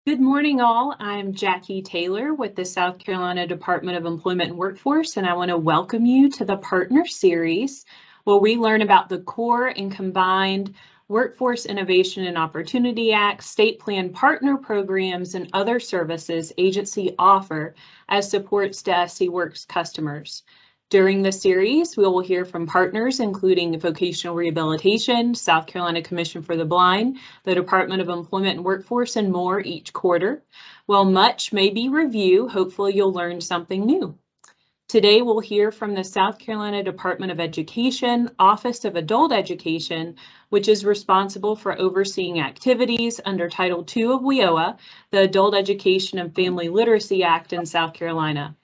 Good morning, all. I'm Jackie Taylor with the South Carolina Department of Employment and Workforce, and I want to welcome you to the Partner Series, where we learn about the core and combined Workforce Innovation and Opportunity Act, state plan partner programs, and other services agency offer as supports to SC Works customers. During the series, we will hear from partners including Vocational Rehabilitation, South Carolina Commission for the Blind, the Department of Employment and Workforce, and more each quarter. While much may be review, hopefully you'll learn something new. Today we'll hear from the South Carolina Department of Education, Office of Adult Education, which is responsible for overseeing activities under Title II of WIOA, the Adult Education and Family Literacy Act in South Carolina.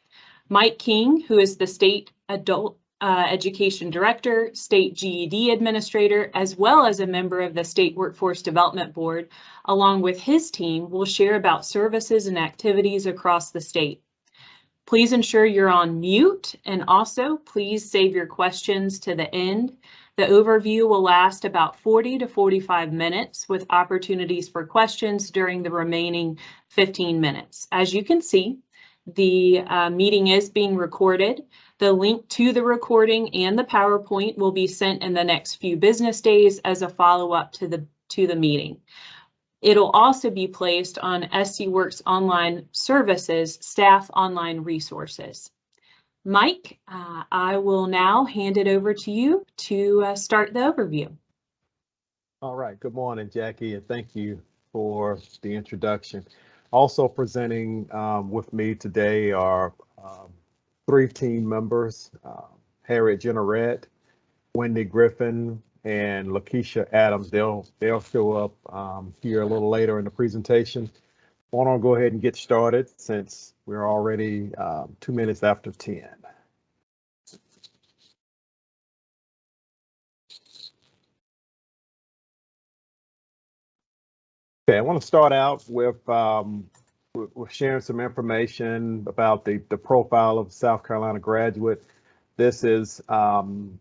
Mike King, who is the State Adult Education Director, State GED Administrator, as well as a member of the State Workforce Development Board, along with his team, will share about services and activities across the state. Please ensure you're on mute, and also please save your questions to the end. The overview will last about 40 to 45 minutes with opportunities for questions during the remaining 15 minutes. As you can see, the meeting is being recorded. The link to the recording and the PowerPoint will be sent in the next few business days as a follow-up to the meeting. It'll also be placed on SC Works Online Services staff online resources. Mike, I will now hand it over to you to start the overview. All right, good morning, Jackie, and thank you for the introduction. Also presenting with me today are three team members, Harriet Jenneret, Wendy Griffin, and Lakeisha Adams. They'll show up here a little later in the presentation. I want to go ahead and get started since we're already 2 minutes after 10. Okay, I want to start out with sharing some information about the profile of South Carolina graduate. This is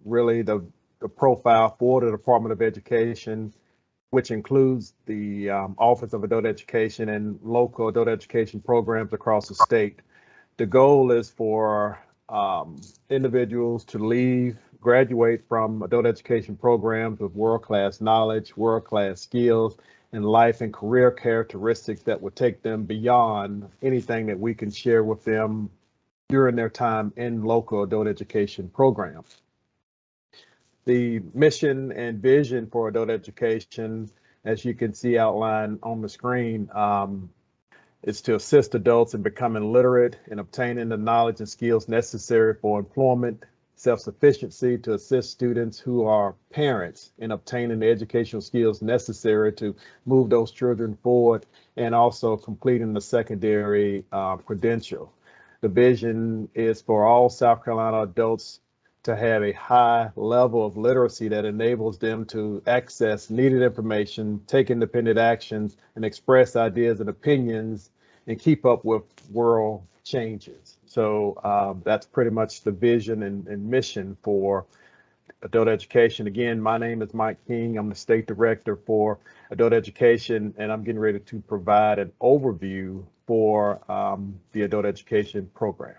really the profile for the Department of Education, which includes the Office of Adult Education and local adult education programs across the state. The goal is for individuals to graduate from adult education programs with world-class knowledge, world-class skills, and life and career characteristics that would take them beyond anything that we can share with them during their time in local adult education programs. The mission and vision for adult education, as you can see outlined on the screen, is to assist adults in becoming literate and obtaining the knowledge and skills necessary for employment, self-sufficiency, to assist students who are parents in obtaining the educational skills necessary to move those children forward, and also completing the secondary credential. The vision is for all South Carolina adults to have a high level of literacy that enables them to access needed information, take independent actions, and express ideas and opinions, and keep up with world changes. So that's pretty much the vision and mission for adult education. Again, my name is Mike King. I'm the State Director for Adult Education, and I'm getting ready to provide an overview for the adult education program.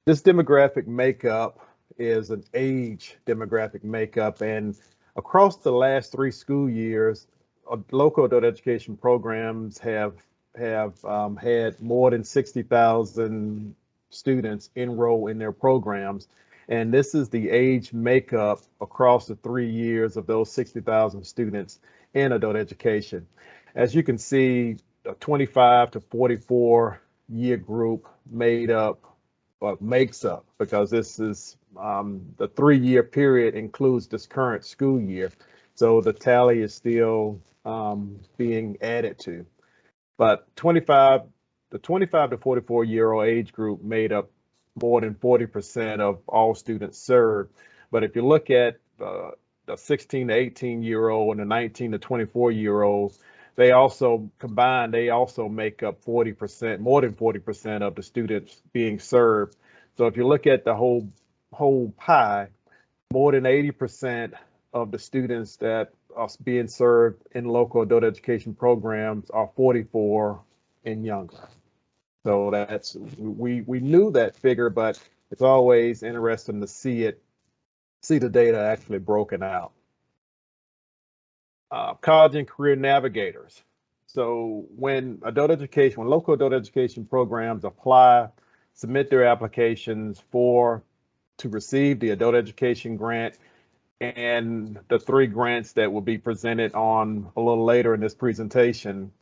This demographic makeup is an age demographic makeup, and across the last 3 school years, local adult education programs have had more than 60,000 students enroll in their programs. And this is the age makeup across the 3 years of those 60,000 students in adult education. As you can see, a 25 to 44 year group makes up, because this is the 3-year period includes this current school year. So the tally is still being added to. But the 25 to 44-year-old age group made up more than 40% of all students served. But if you look at the 16 to 18-year-old and the 19 to 24-year-olds, they also combined, they also make up 40%, more than 40% of the students being served. So if you look at the whole pie, more than 80% of the students that are being served in local adult education programs are 44 and younger. So that's, we knew that figure, but it's always interesting to see the data actually broken out. College and career navigators. So when local adult education programs apply, submit their applications to receive the adult education grant and the 3 grants that will be presented on a little later in this presentation,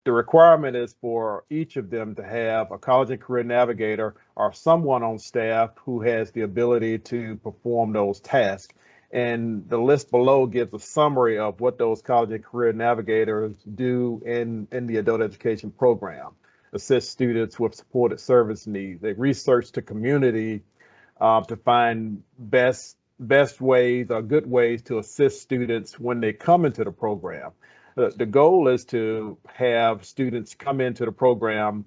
the requirement is for each of them to have a college and career navigator or someone on staff who has the ability to perform those tasks. And the list below gives a summary of what those college and career navigators do in the adult education program. Assist students with supported service needs. They research the community to find best ways or good ways to assist students when they come into the program. The goal is to have students come into the program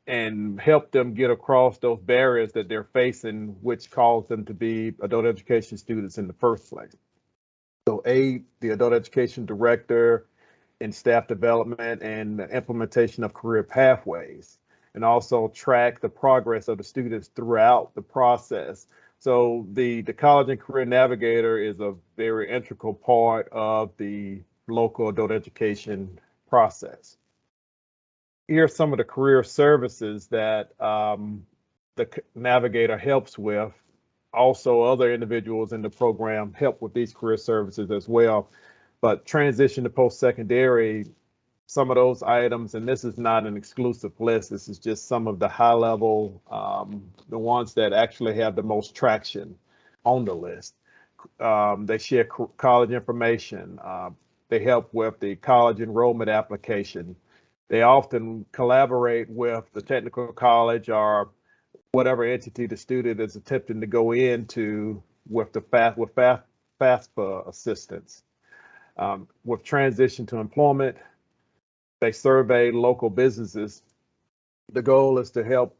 and help them get across those barriers that they're facing, which cause them to be adult education students in the first place. So aid the adult education director in staff development and the implementation of career pathways, and also track the progress of the students throughout the process. So the college and career navigator is a very integral part of the local adult education process. Here are some of the career services that the navigator helps with. Also, other individuals in the program help with these career services as well. But transition to post-secondary, some of those items, and this is not an exclusive list, this is just some of the high level, the ones that actually have the most traction on the list. They share college information. They help with the college enrollment application. They often collaborate with the technical college or whatever entity the student is attempting to go into with FAFSA assistance. With transition to employment, they survey local businesses. The goal is to help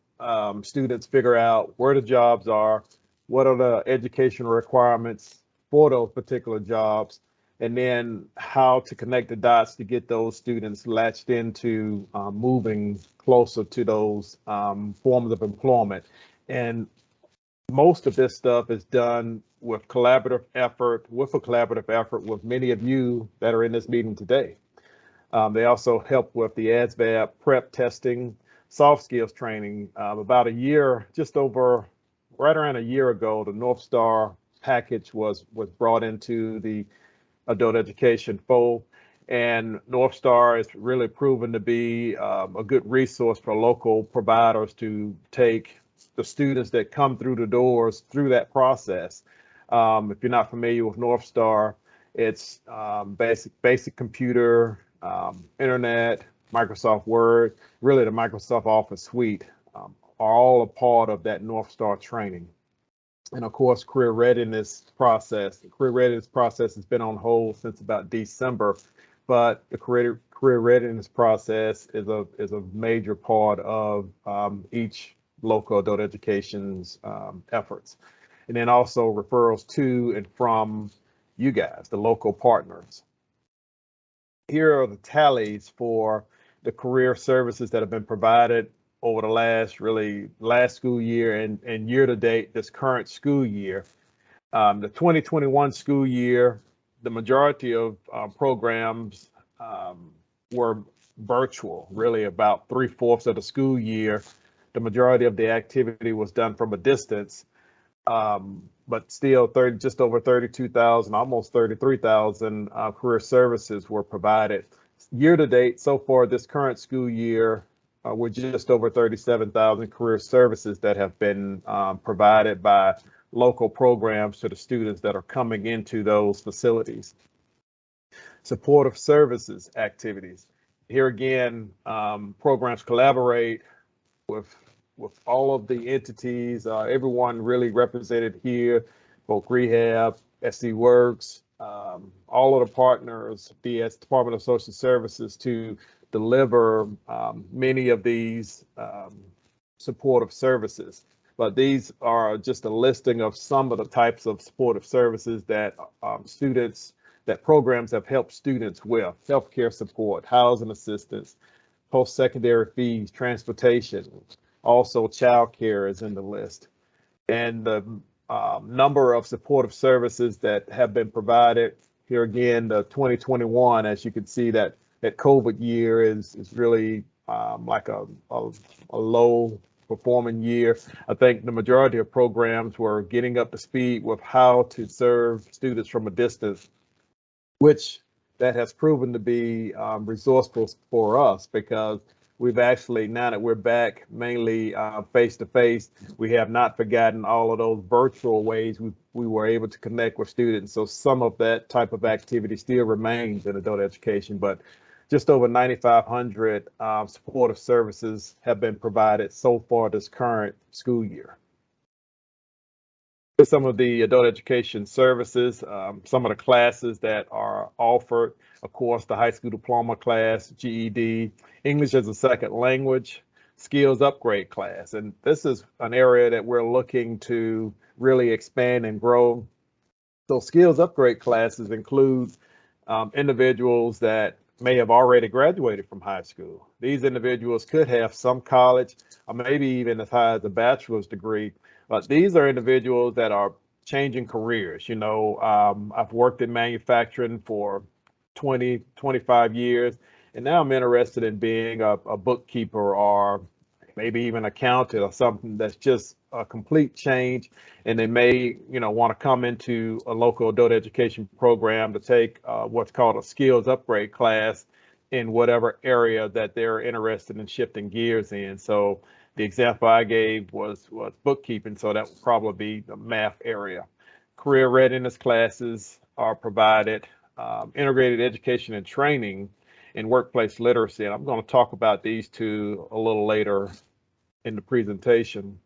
students figure out where the jobs are, what are the educational requirements for those particular jobs, and then how to connect the dots to get those students latched into moving closer to those forms of employment. And most of this stuff is done with a collaborative effort with many of you that are in this meeting today. They also help with the ASVAB prep testing, soft skills training. About a year, right around a year ago, the North Star package was brought into the adult education fold, and North Star is really proven to be a good resource for local providers to take the students that come through the doors through that process. If you're not familiar with North Star, it's basic computer, internet, Microsoft Word, really the Microsoft Office suite are all a part of that North Star training. And of course, career readiness process. The career readiness process has been on hold since about December, but the career readiness process is a major part of each local adult education's efforts. And then also referrals to and from you guys, the local partners. Here are the tallies for the career services that have been provided over the last school year and year to date, this current school year. The 2021 school year, the majority of programs were virtual, really about 3/4 of the school year. The majority of the activity was done from a distance, but still just over 32,000, almost 33,000 career services were provided. Year to date, so far this current school year, we're just over 37,000 career services that have been provided by local programs to the students that are coming into those facilities. Supportive services activities. Here again, programs collaborate with all of the entities, everyone really represented here, both Rehab, SC Works, all of the partners, DS, Department of Social Services, to deliver many of these supportive services. But these are just a listing of some of the types of supportive services that students that programs have helped students with: healthcare support, housing assistance, post-secondary fees, transportation. Also, childcare is in the list. And the number of supportive services that have been provided. Here again, the 2021, as you can see, that COVID year is really like a low performing year. I think the majority of programs were getting up to speed with how to serve students from a distance, which that has proven to be resourceful for us, because we've actually, now that we're back mainly face to face, we have not forgotten all of those virtual ways we were able to connect with students. So some of that type of activity still remains in adult education, but just over 9,500 supportive services have been provided so far this current school year. Some of the adult education services, some of the classes that are offered: of course, the high school diploma class, GED, English as a second language, skills upgrade class. And this is an area that we're looking to really expand and grow. So skills upgrade classes include individuals that may have already graduated from high school. These individuals could have some college, or maybe even as high as a bachelor's degree. But these are individuals that are changing careers. You know, I've worked in manufacturing for 20, 25 years, and now I'm interested in being a bookkeeper, or maybe even accountant, or something that's just a complete change. And they may, want to come into a local adult education program to take what's called a skills upgrade class in whatever area that they're interested in shifting gears in. So the example I gave was bookkeeping, so that would probably be the math area. Career readiness classes are provided, integrated education and training, and workplace literacy. And I'm going to talk about these two a little later in the presentation.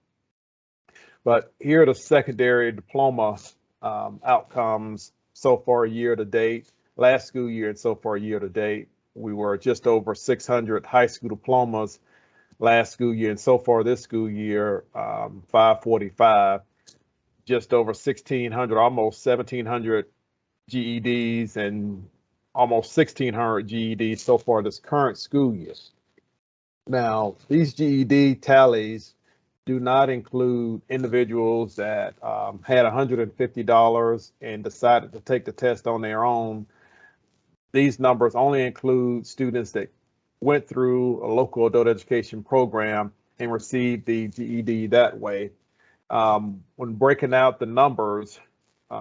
But here are the secondary diploma outcomes so far year to date. Last school year and so far year to date, we were just over 600 high school diplomas last school year, and so far this school year, 545, just over 1,600, almost 1,700 GEDs, and almost 1,600 GEDs so far this current school year. Now, these GED tallies do not include individuals that had $150 and decided to take the test on their own. These numbers only include students that went through a local adult education program and received the GED that way. When breaking out the numbers,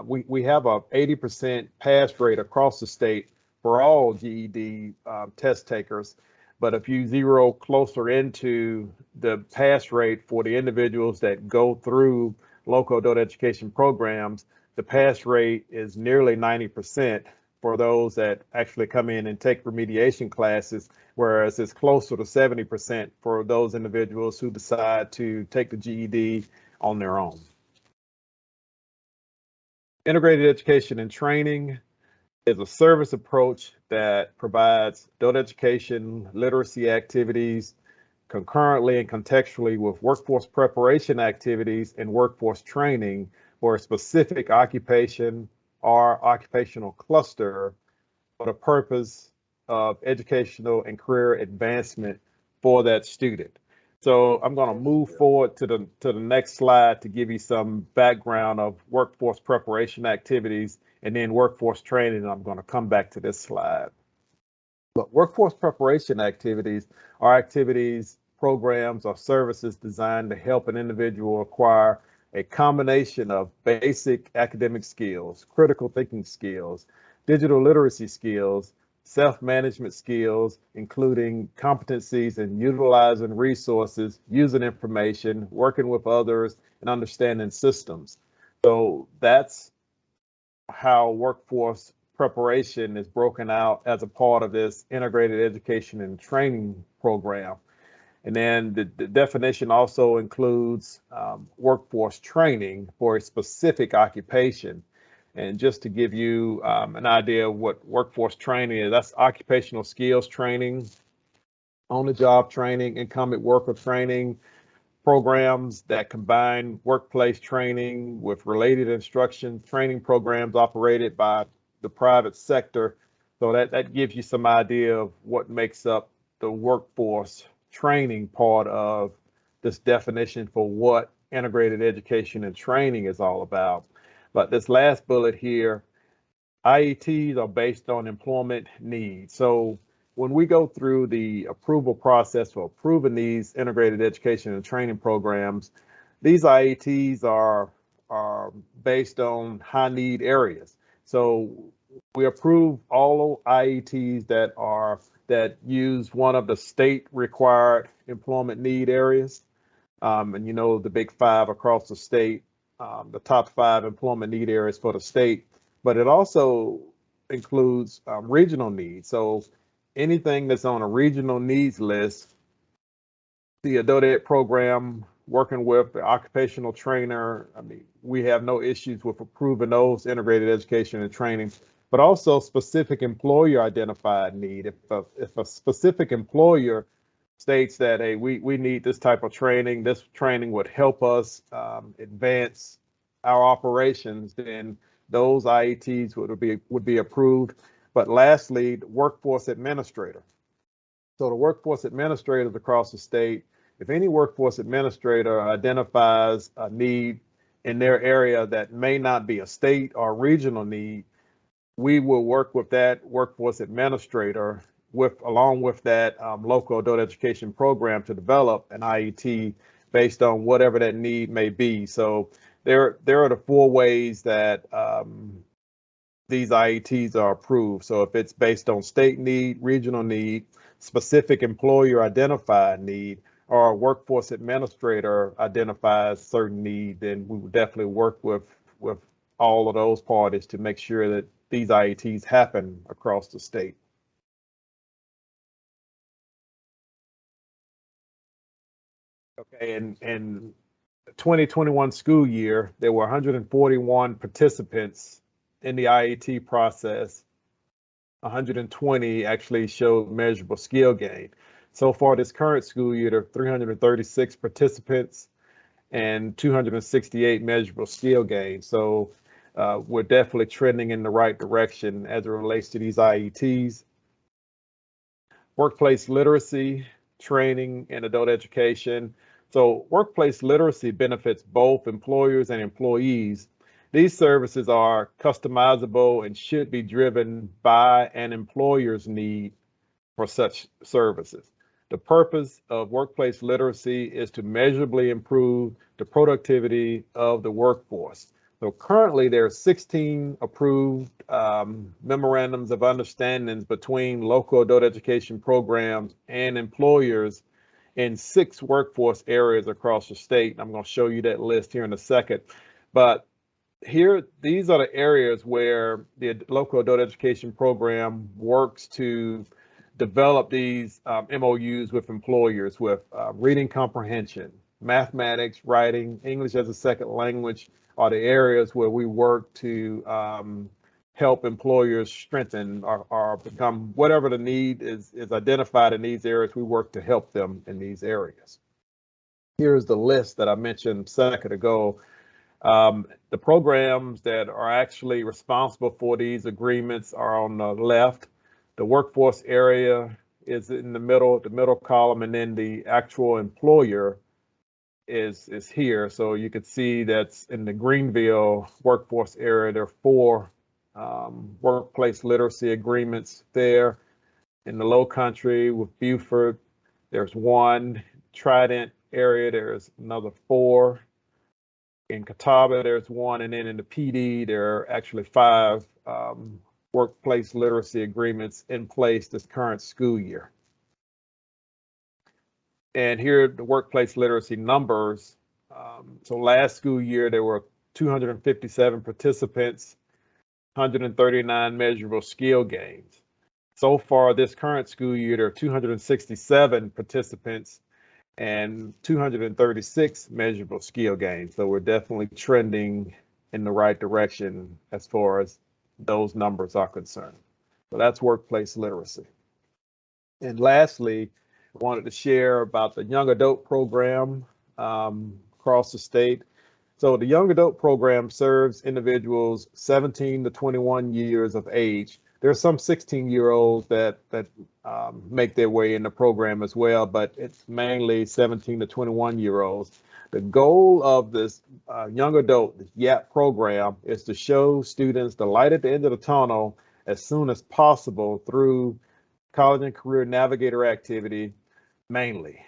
we have a 80% pass rate across the state for all GED test takers. But if you zero closer into the pass rate for the individuals that go through local adult education programs, the pass rate is nearly 90% for those that actually come in and take remediation classes, whereas it's closer to 70% for those individuals who decide to take the GED on their own. Integrated education and training is a service approach that provides adult education literacy activities concurrently and contextually with workforce preparation activities and workforce training for a specific occupation or occupational cluster for the purpose of educational and career advancement for that student. So I'm going to move forward to the next slide to give you some background of workforce preparation activities and then workforce training. And I'm going to come back to this slide. But workforce preparation activities are activities, programs, or services designed to help an individual acquire a combination of basic academic skills, critical thinking skills, digital literacy skills, self-management skills, including competencies in utilizing resources, using information, working with others, and understanding systems. So that's how workforce preparation is broken out as a part of this integrated education and training program. And then the definition also includes workforce training for a specific occupation. And just to give you an idea of what workforce training is, that's occupational skills training, on-the-job training, incumbent worker training, programs that combine workplace training with related instruction, training programs operated by the private sector. So that gives you some idea of what makes up the workforce training part of this definition for what integrated education and training is all about. But this last bullet here, IETs are based on employment needs. So when we go through the approval process for approving these integrated education and training programs, these IETs are based on high need areas. So we approve all IETs that use one of the state required employment need areas. And you know, the big five across the state, the top 5 employment need areas for the state, but it also includes regional needs. So anything that's on a regional needs list, the adult ed program working with the occupational trainer, I mean, we have no issues with approving those integrated education and training, but also specific employer identified need. If a specific employer states that, hey, we need this type of training, this training would help us advance our operations, then those IETs would be approved. But lastly, the workforce administrator. So the workforce administrators across the state, if any workforce administrator identifies a need in their area that may not be a state or regional need, we will work with that workforce administrator along with that local adult education program to develop an IET based on whatever that need may be. So there are the 4 ways that these IETs are approved. So if it's based on state need, regional need, specific employer identified need, or a workforce administrator identifies certain need, then we would definitely work with all of those parties to make sure that these IETs happen across the state. Okay, and 2021 school year, there were 141 participants in the IET process. 120 actually showed measurable skill gain. So far this current school year, there are 336 participants and 268 measurable skill gains. So we're definitely trending in the right direction as it relates to these IETs. Workplace literacy, training, and adult education. So workplace literacy benefits both employers and employees. These services are customizable and should be driven by an employer's need for such services. The purpose of workplace literacy is to measurably improve the productivity of the workforce. So currently there are 16 approved memorandums of understandings between local adult education programs and employers in 6 workforce areas across the state. I'm going to show you that list here in a second. But here, these are the areas where the local adult education program works to develop these MOUs with employers with reading comprehension, mathematics, writing, English as a second language are the areas where we work to help employers strengthen or become whatever the need is identified in these areas. We work to help them in these areas. Here's the list that I mentioned a second ago. The programs that are actually responsible for these agreements are on the left. The workforce area is in the middle column, and then the actual employer is here. So you can see that's in the Greenville workforce area. There are 4 workplace literacy agreements there. In the Low Country with Beaufort, there's 1. Trident area, there's another 4. In Catawba, there's 1, and then in the PD, there are actually 5 workplace literacy agreements in place this current school year. And here are the workplace literacy numbers. So last school year, there were 257 participants, 139 measurable skill gains. So far this current school year, there are 267 participants and 236 measurable skill gains. So we're definitely trending in the right direction as far as those numbers are concerned. So that's workplace literacy. And lastly, I wanted to share about the young adult program across the state. So the young adult program serves individuals 17 to 21 years of age. There are some 16-year-olds that make their way in the program as well, but it's mainly 17 to 21-year-olds. The goal of this young adult YAP program is to show students the light at the end of the tunnel as soon as possible through college and career navigator activity mainly.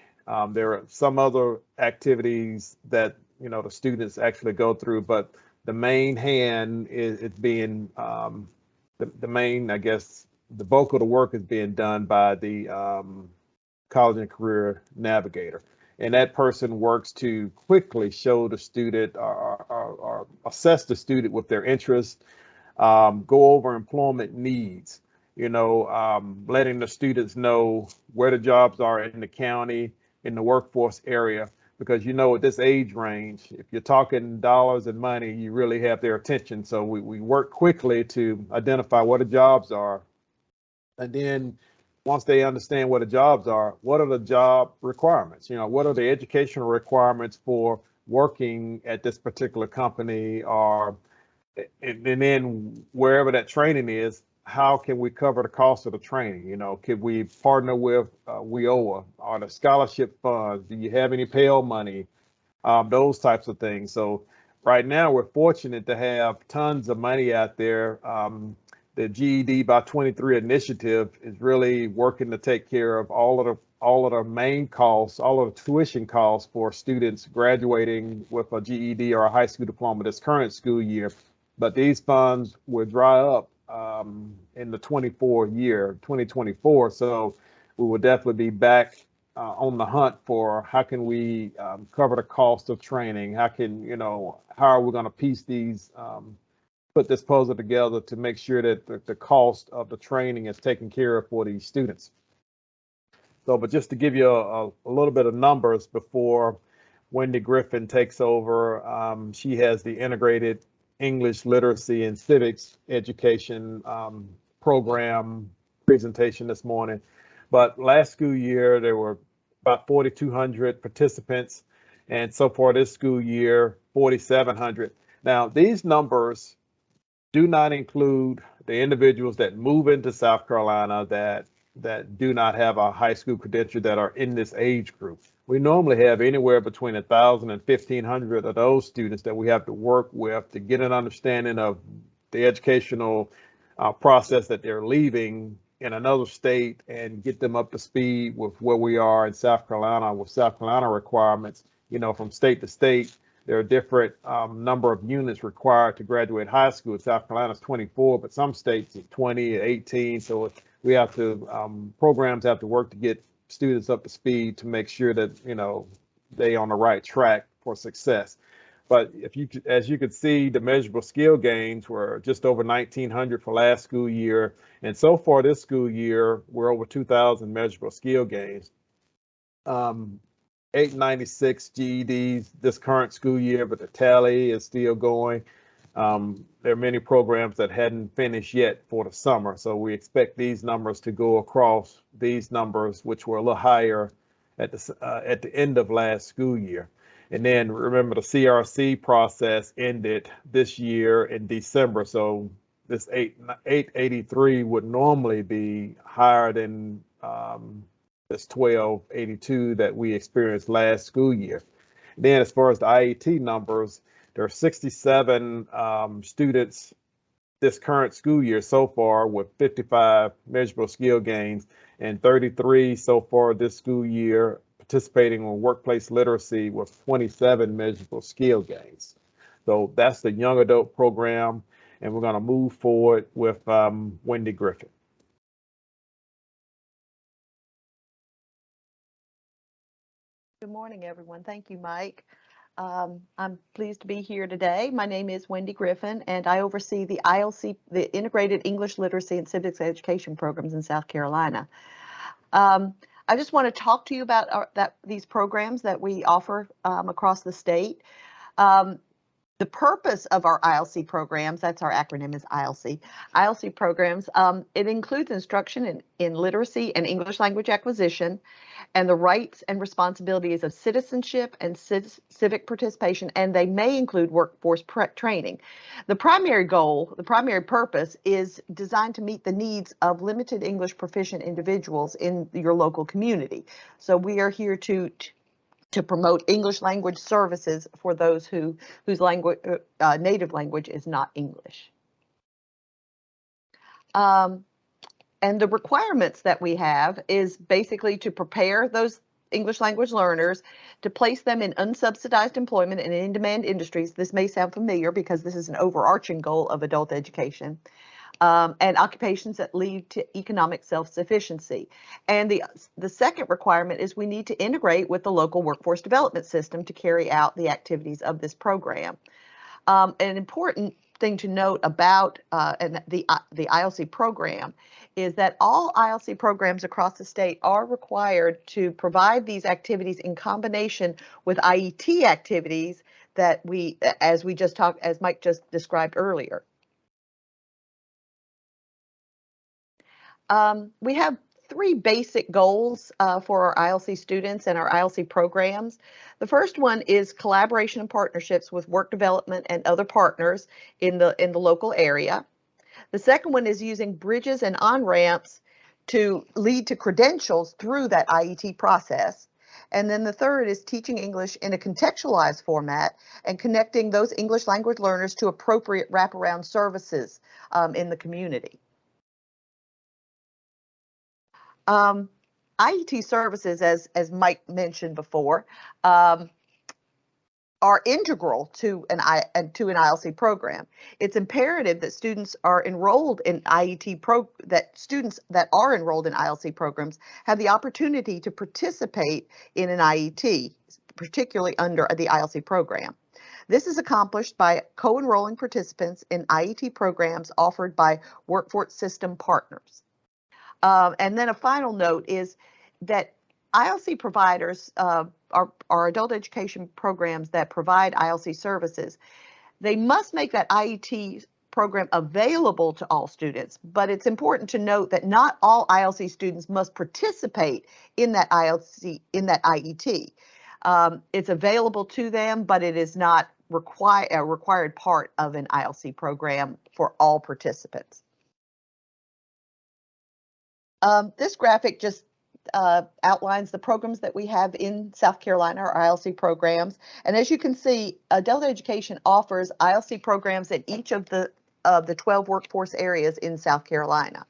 There are some other activities that the students actually go through, but the main hand is being the main, I guess, the bulk of the work is being done by the college and career navigator. And that person works to quickly show the student or assess the student with their interests, go over employment needs, letting the students know where the jobs are in the county, in the workforce area, because at this age range, if you're talking dollars and money, you really have their attention. So we work quickly to identify what the jobs are. And then once they understand what the jobs are, what are the job requirements? What are the educational requirements for working at this particular company, and then wherever that training is, how can we cover the cost of the training? Could we partner with WIOA or the scholarship funds? Do you have any Pell money? Those types of things. So right now we're fortunate to have tons of money out there. The GED by 23 initiative is really working to take care of all of the main costs, all of the tuition costs for students graduating with a GED or a high school diploma this current school year. But these funds will dry up in the 2024. So we will definitely be back on the hunt for how can we cover the cost of training? How are we going to piece these, put this puzzle together to make sure that the cost of the training is taken care of for these students? So, but just to give you a little bit of numbers before Wendy Griffin takes over, she has the integrated English literacy and civics education program presentation this morning. But last school year, there were about 4,200 participants. And so far this school year, 4,700. Now, these numbers do not include the individuals that move into South Carolina that do not have a high school credential that are in this age group. We normally have anywhere between 1,000 and 1,500 of those students that we have to work with to get an understanding of the educational process that they're leaving in another state and get them up to speed with where we are in South Carolina with South Carolina requirements. From state to state, there are different number of units required to graduate high school. South Carolina's 24, but some states it's 20, 18. So we have to, programs have to work to get students up to speed to make sure that, they on the right track for success. But as you could see, the measurable skill gains were just over 1,900 for last school year. And so far this school year, we're over 2,000 measurable skill gains. 896 GEDs this current school year, but the tally is still going. There are many programs that hadn't finished yet for the summer. So we expect these numbers to go across these numbers, which were a little higher at the end of last school year. And then remember the CRC process ended this year in December. So this 883 would normally be higher than this 1282 that we experienced last school year. Then as far as the IET numbers, there are 67 students this current school year so far with 55 measurable skill gains and 33 so far this school year participating in workplace literacy with 27 measurable skill gains. So that's the young adult program, and we're going to move forward with Wendy Griffin. Good morning, everyone. Thank you, Mike. I'm pleased to be here today. My name is Wendy Griffin, and I oversee the ILC, the Integrated English Literacy and Civics Education programs in South Carolina. I just want to talk to you about these programs that we offer across the state. The purpose of our ILC programs, that's our acronym is ILC programs, it includes instruction in literacy and English language acquisition and the rights and responsibilities of citizenship and civic participation, and they may include workforce training. The primary goal, the primary purpose is designed to meet the needs of limited English proficient individuals in your local community. So we are here to promote English language services for those whose native language is not English. And the requirements that we have is basically to prepare those English language learners, to place them in unsubsidized employment and in-demand industries. This may sound familiar because this is an overarching goal of adult education. And occupations that lead to economic self-sufficiency. And the second requirement is we need to integrate with the local workforce development system to carry out the activities of this program. An important thing to note about the ILC program is that all ILC programs across the state are required to provide these activities in combination with IET activities that as Mike just described earlier. We have three basic goals for our ILC students and our ILC programs. The first one is collaboration and partnerships with work development and other partners in the local area. The second one is using bridges and on-ramps to lead to credentials through that IET process. And then the third is teaching English in a contextualized format and connecting those English language learners to appropriate wraparound services in the community. IET services, as Mike mentioned before, are integral to an ILC program. It's imperative that students are enrolled in students that are enrolled in ILC programs have the opportunity to participate in an IET, particularly under the ILC program. This is accomplished by co-enrolling participants in IET programs offered by workforce system partners. And then a final note is that ILC providers, our adult education programs that provide ILC services, they must make that IET program available to all students. But it's important to note that not all ILC students must participate in that IET. It's available to them, but it is not a required part of an ILC program for all participants. This graphic just outlines the programs that we have in South Carolina, our ILC programs. And as you can see, adult education offers ILC programs in each of the 12 workforce areas in South Carolina.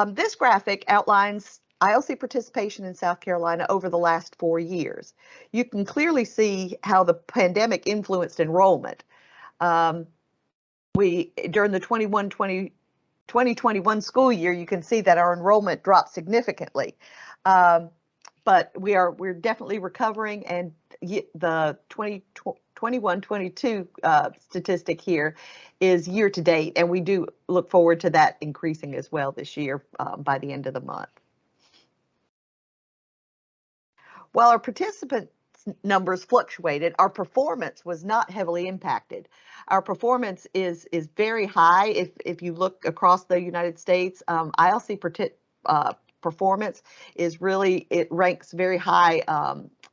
This graphic outlines ILC participation in South Carolina over the last 4 years. You can clearly see how the pandemic influenced enrollment. During the 2021 school year, you can see that our enrollment dropped significantly. But we're definitely recovering, and the 2021-22 statistic here is year to date, and we do look forward to that increasing as well this year by the end of the month. While our participant numbers fluctuated, our performance was not heavily impacted. Our performance is very high. If you look across the United States, ILC performance is really, it ranks very high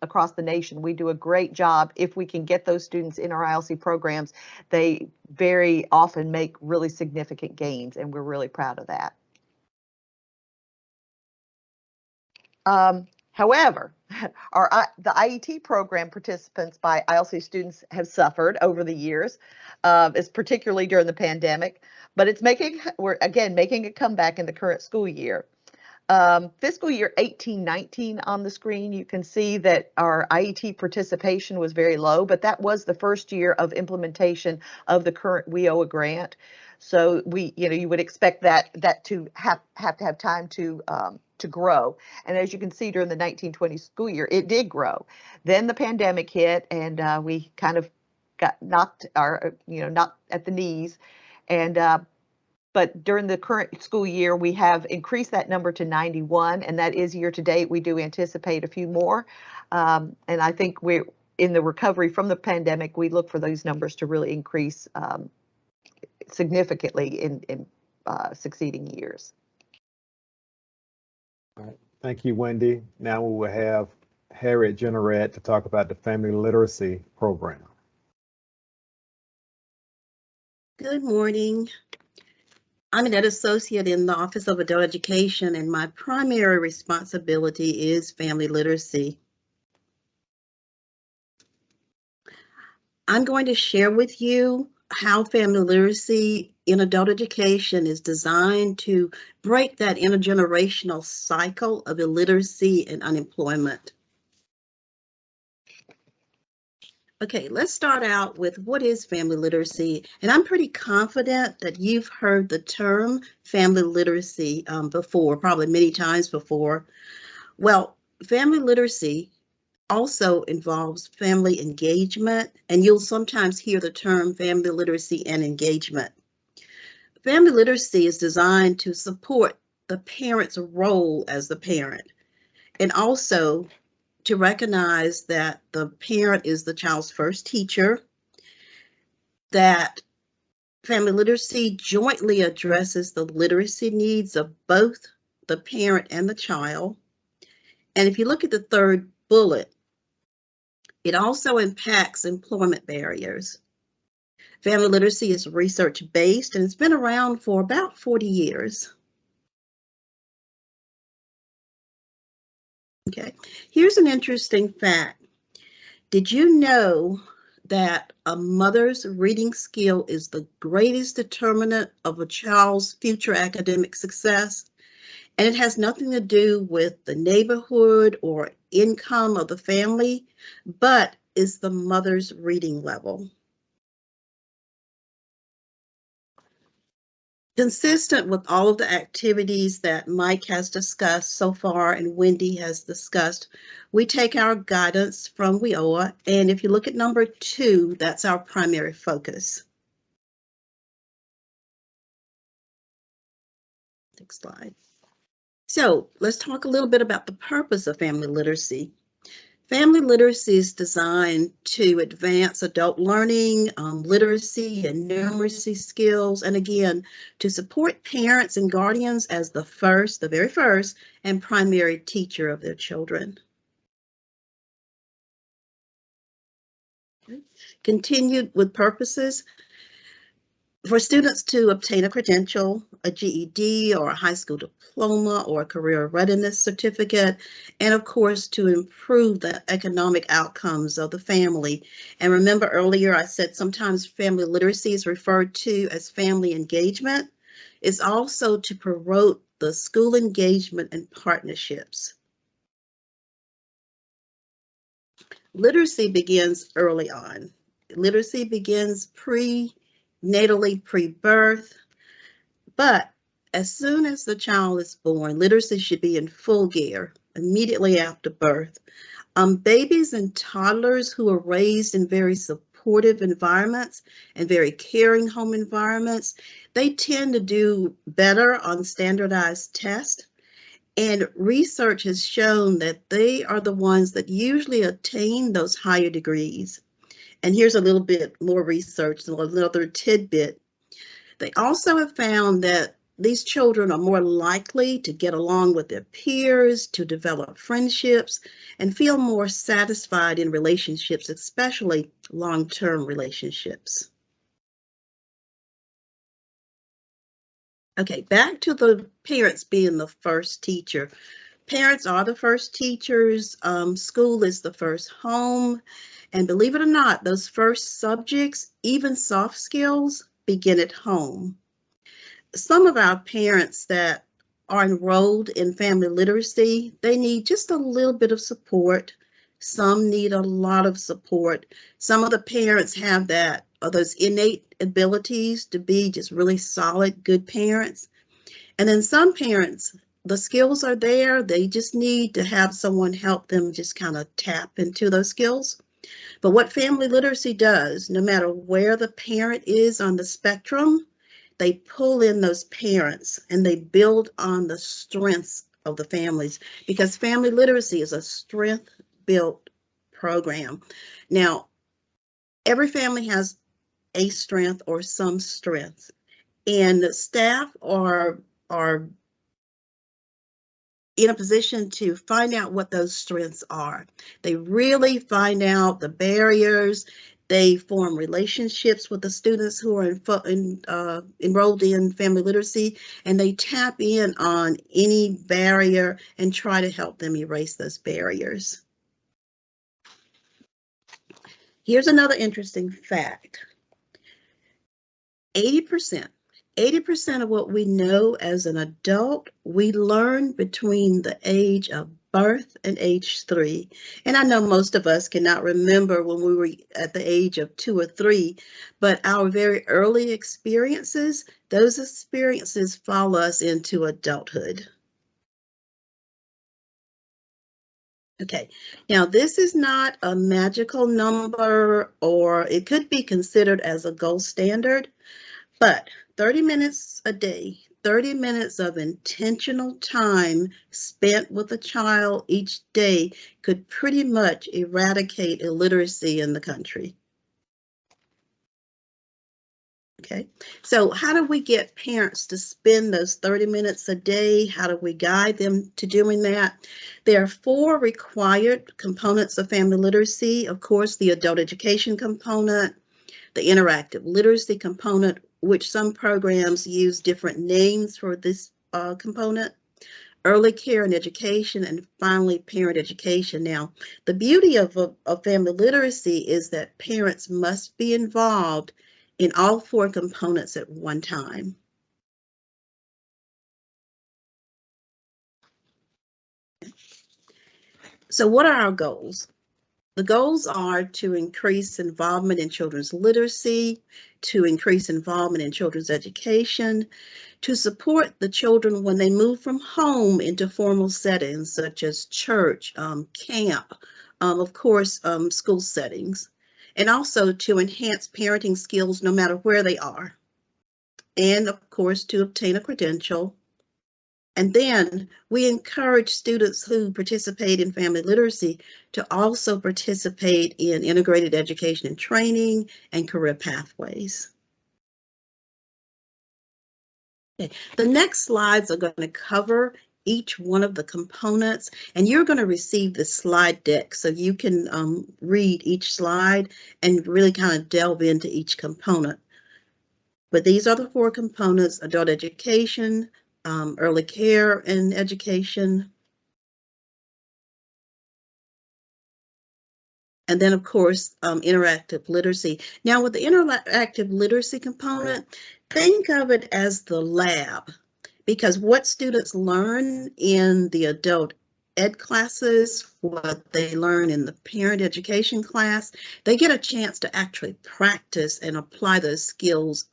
across the nation. We do a great job. If we can get those students in our ILC programs, they very often make really significant gains, and we're really proud of that. However, the IET program participants by ILC students have suffered over the years, particularly during the pandemic, but we're again making a comeback in the current school year. Fiscal year 18-19 on the screen, you can see that our IET participation was very low, but that was the first year of implementation of the current WIOA grant. So you would expect that to have time to grow. And as you can see, during the 1920 school year, it did grow. Then the pandemic hit, and we kind of got knocked at the knees. And but during the current school year, we have increased that number to 91, and that is year to date. We do anticipate a few more. And I think we're in the recovery from the pandemic, we look for those numbers to really increase significantly in succeeding years. All right. Thank you, Wendy. Now we will have Harriet Generette to talk about the Family Literacy Program. Good morning. I'm an ed associate in the Office of Adult Education, and my primary responsibility is family literacy. I'm going to share with you how family literacy in adult education is designed to break that intergenerational cycle of illiteracy and unemployment. Okay, let's start out with what is family literacy. And I'm pretty confident that you've heard the term family literacy before, probably many times before. Well, family literacy also involves family engagement, and you'll sometimes hear the term family literacy and engagement. Family literacy is designed to support the parent's role as the parent, and also to recognize that the parent is the child's first teacher, that family literacy jointly addresses the literacy needs of both the parent and the child. And if you look at the third bullet, it also impacts employment barriers. Family literacy is research-based, and it's been around for about 40 years. Okay, here's an interesting fact. Did you know that a mother's reading skill is the greatest determinant of a child's future academic success? And it has nothing to do with the neighborhood or income of the family, but is the mother's reading level. Consistent with all of the activities that Mike has discussed so far and Wendy has discussed, we take our guidance from WIOA, and if you look at number 2, that's our primary focus. Next slide. So let's talk a little bit about the purpose of family literacy. Family literacy is designed to advance adult learning, literacy and numeracy skills, and again, to support parents and guardians as the very first, and primary teacher of their children. Continued with purposes. For students to obtain a credential, a GED or a high school diploma or a career readiness certificate, and of course to improve the economic outcomes of the family. And remember earlier I said sometimes family literacy is referred to as family engagement. It's also to promote the school engagement and partnerships. Literacy begins early on. Literacy begins prenatally, pre-birth, but as soon as the child is born, literacy should be in full gear immediately after birth. Babies and toddlers who are raised in very supportive environments and very caring home environments, they tend to do better on standardized tests. And research has shown that they are the ones that usually attain those higher degrees. And here's a little bit more research, another tidbit. They also have found that these children are more likely to get along with their peers, to develop friendships, and feel more satisfied in relationships, especially long-term relationships. Okay, back to the parents being the first teacher. Parents are the first teachers. School is the first home. And believe it or not, those first subjects, even soft skills, begin at home. Some of our parents that are enrolled in family literacy, they need just a little bit of support. Some need a lot of support. Some of the parents have those innate abilities to be just really solid, good parents. And then some parents, the skills are there. They just need to have someone help them just kind of tap into those skills. But what family literacy does, no matter where the parent is on the spectrum, they pull in those parents and they build on the strengths of the families, because family literacy is a strength built program. Now, every family has a strength or some strengths, and staff are in a position to find out what those strengths are. They really find out the barriers. They form relationships with the students who are enrolled in family literacy, and they tap in on any barrier and try to help them erase those barriers. Here's another interesting fact. 80% of what we know as an adult, we learn between the age of birth and age 3. And I know most of us cannot remember when we were at the age of 2 or 3, but our very early experiences, those experiences follow us into adulthood. Okay, now this is not a magical number, or it could be considered as a gold standard, but 30 minutes a day, 30 minutes of intentional time spent with a child each day could pretty much eradicate illiteracy in the country. Okay, so how do we get parents to spend those 30 minutes a day? How do we guide them to doing that? There are 4 required components of family literacy. Of course, the adult education component, the interactive literacy component, which some programs use different names for this component, early care and education, and finally parent education. Now, the beauty of family literacy is that parents must be involved in all 4 components at one time. So what are our goals? The goals are to increase involvement in children's literacy, to increase involvement in children's education, to support the children when they move from home into formal settings such as church, camp, of course, school settings, and also to enhance parenting skills no matter where they are, and of course to obtain a credential. And then we encourage students who participate in family literacy to also participate in integrated education and training and career pathways. Okay. The next slides are going to cover each one of the components, and you're going to receive the slide deck so you can read each slide and really kind of delve into each component. But these are the 4 components: adult education, early care and education, and then of course interactive literacy. Now with the interactive literacy component, think of it as the lab, because what students learn in the adult ed classes, what they learn in the parent education class, they get a chance to actually practice and apply those skills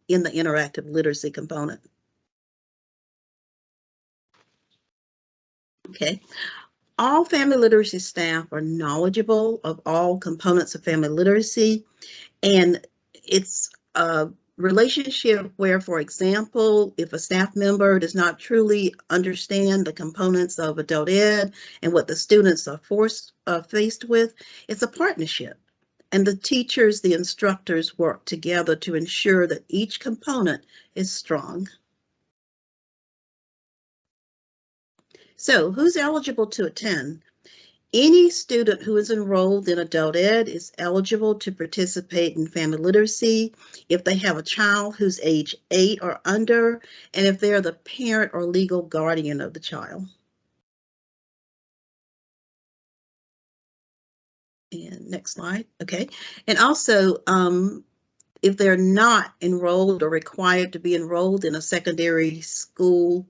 in the interactive literacy component. Okay, all family literacy staff are knowledgeable of all components of family literacy, and it's a relationship where, for example, if a staff member does not truly understand the components of adult ed and what the students are faced with, it's a partnership. And the teachers, the instructors work together to ensure that each component is strong. So who's eligible to attend? Any student who is enrolled in adult ed is eligible to participate in family literacy if they have a child who's age 8 or under, and if they're the parent or legal guardian of the child. And next slide, okay. And also, if they're not enrolled or required to be enrolled in a secondary school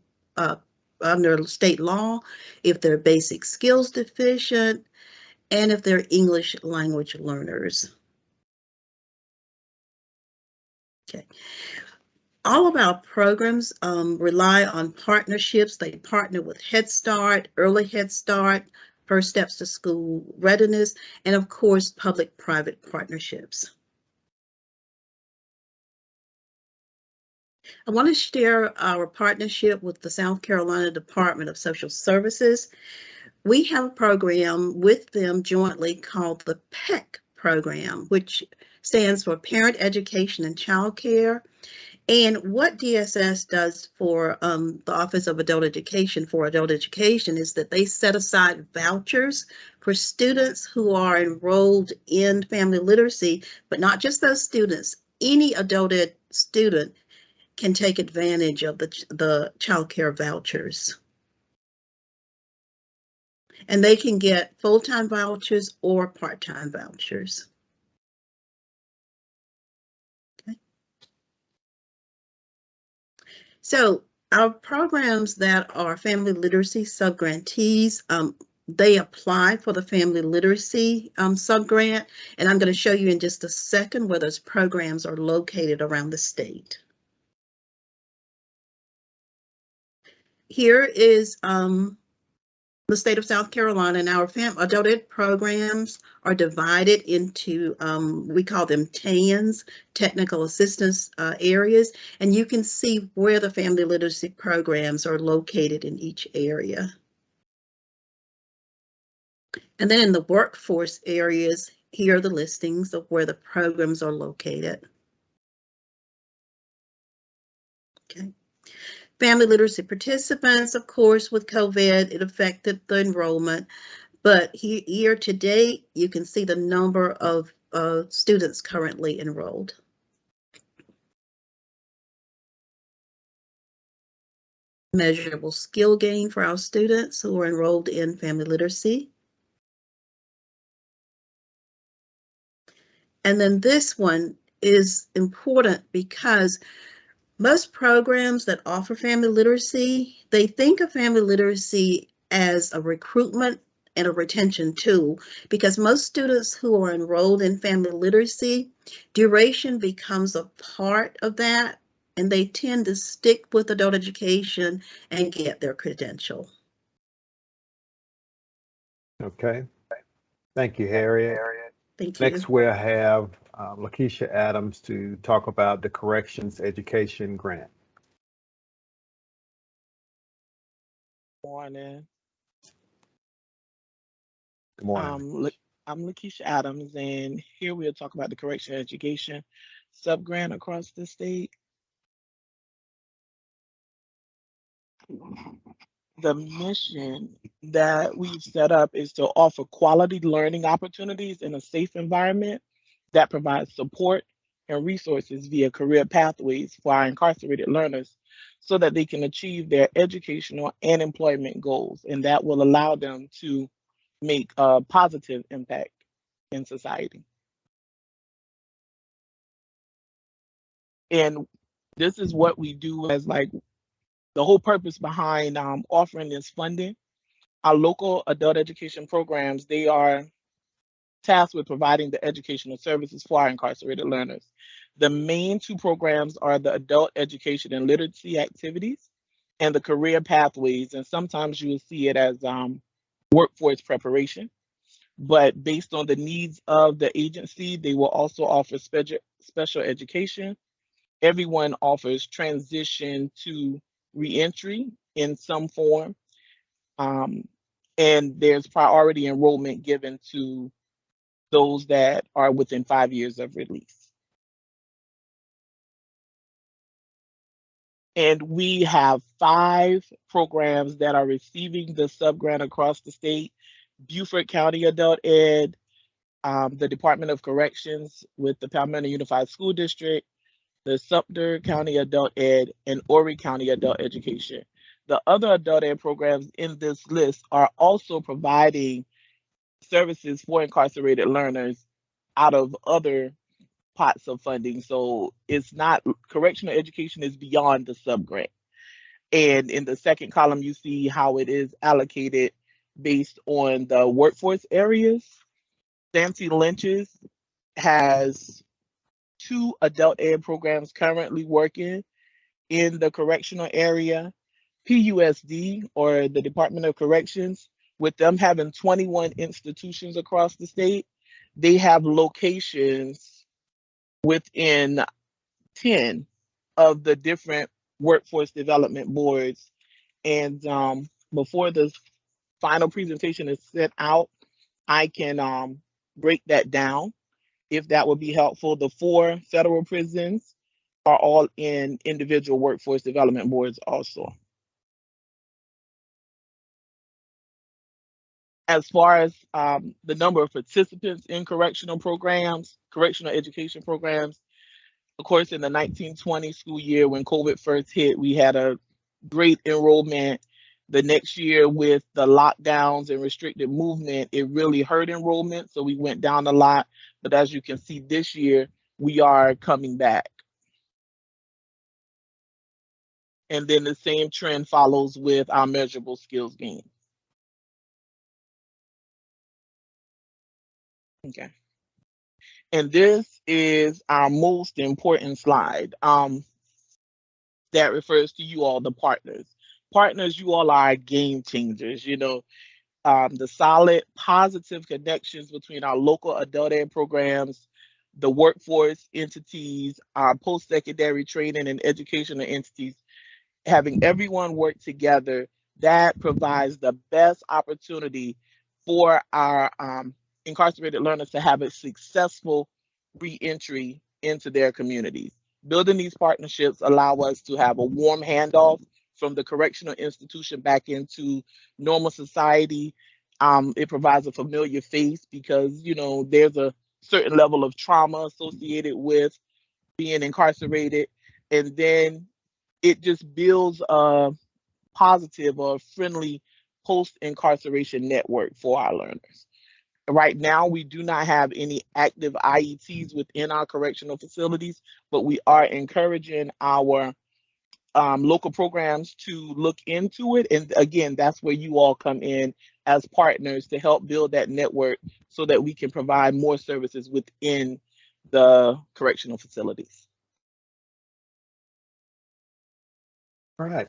under state law, if they're basic skills deficient, and if they're English language learners. Okay. All of our programs rely on partnerships. They partner with Head Start, Early Head Start, First Steps to School Readiness, and of course, public-private partnerships. I want to share our partnership with the South Carolina Department of Social Services. we have a program with them jointly called the PEC program, which stands for Parent Education and Child Care. And what DSS does for the Office of Adult Education for Adult Education is that they set aside vouchers for students who are enrolled in family literacy, but not just those students. Any adult ed student can take advantage of the child care vouchers. And they can get full-time vouchers or part-time vouchers. Okay. So our programs that are family literacy sub-grantees, they apply for the family literacy sub-grant, and I'm going to show you in just a second where those programs are located around the state. Here is the state of South Carolina, and our adult ed programs are divided into, we call them TANs, technical assistance areas, and you can see where the family literacy programs are located in each area. And then in the workforce areas, here are the listings of where the programs are located. Okay. Family literacy participants, of course, with COVID, it affected the enrollment, but here to date, you can see the number of students currently enrolled. Measurable skill gain for our students who are enrolled in family literacy. And then this one is important because most programs that offer family literacy, they think of family literacy as a recruitment and a retention tool, because most students who are enrolled in family literacy, duration becomes a part of that, and they tend to stick with adult education and get their credential. Okay. Thank you, Harriet. Thank you. Next, we'll have Lakeisha Adams to talk about the Corrections Education Grant. Morning. Good morning. I'm Lakeisha Adams, and here we'll talk about the Correctional Education Sub-Grant across the state. The mission that we've set up is to offer quality learning opportunities in a safe environment that provides support and resources via career pathways for our incarcerated learners so that they can achieve their educational and employment goals, and that will allow them to make a positive impact in society. And this is what we do as like the whole purpose behind offering this funding. Our local adult education programs, they are tasked with providing the educational services for our incarcerated learners. The main two programs are the adult education and literacy activities and the career pathways. And sometimes you will see it as workforce preparation. But based on the needs of the agency, they will also offer special education. Everyone offers transition to reentry in some form. And there's priority enrollment given to those that are within 5 years of release. And we have 5 programs that are receiving the sub-grant across the state: Beaufort County Adult Ed, the Department of Corrections with the Palmetto Unified School District, the Sumter County Adult Ed, and Horry County Adult Education. The other adult ed programs in this list are also providing services for incarcerated learners out of other pots of funding. So it's not, correctional education is beyond the sub-grant. And in the second column, you see how it is allocated based on the workforce areas. Stancy Lynch's has 2 adult ed programs currently working in the correctional area. PUSD, or the Department of Corrections, with them having 21 institutions across the state, they have locations within 10 of the different workforce development boards. And before the final presentation is sent out, I can break that down if that would be helpful. The 4 federal prisons are all in individual workforce development boards also. As far as the number of participants in correctional programs, correctional education programs, of course, in the 1920 school year when COVID first hit, we had a great enrollment. The next year with the lockdowns and restricted movement, it really hurt enrollment, so we went down a lot. But as you can see this year, we are coming back. And then the same trend follows with our measurable skills gain. Okay. And this is our most important slide that refers to you all, the partners. Partners, you all are game changers. You know, the solid positive connections between our local adult ed programs, the workforce entities, our post-secondary training and educational entities, having everyone work together, that provides the best opportunity for our incarcerated learners to have a successful re-entry into their communities. Building these partnerships allow us to have a warm handoff from the correctional institution back into normal society. It provides a familiar face because, you know, there's a certain level of trauma associated with being incarcerated. And then it just builds a positive or friendly post-incarceration network for our learners. Right now, we do not have any active IETs within our correctional facilities, but we are encouraging our local programs to look into it. And again, that's where you all come in as partners to help build that network so that we can provide more services within the correctional facilities. All right.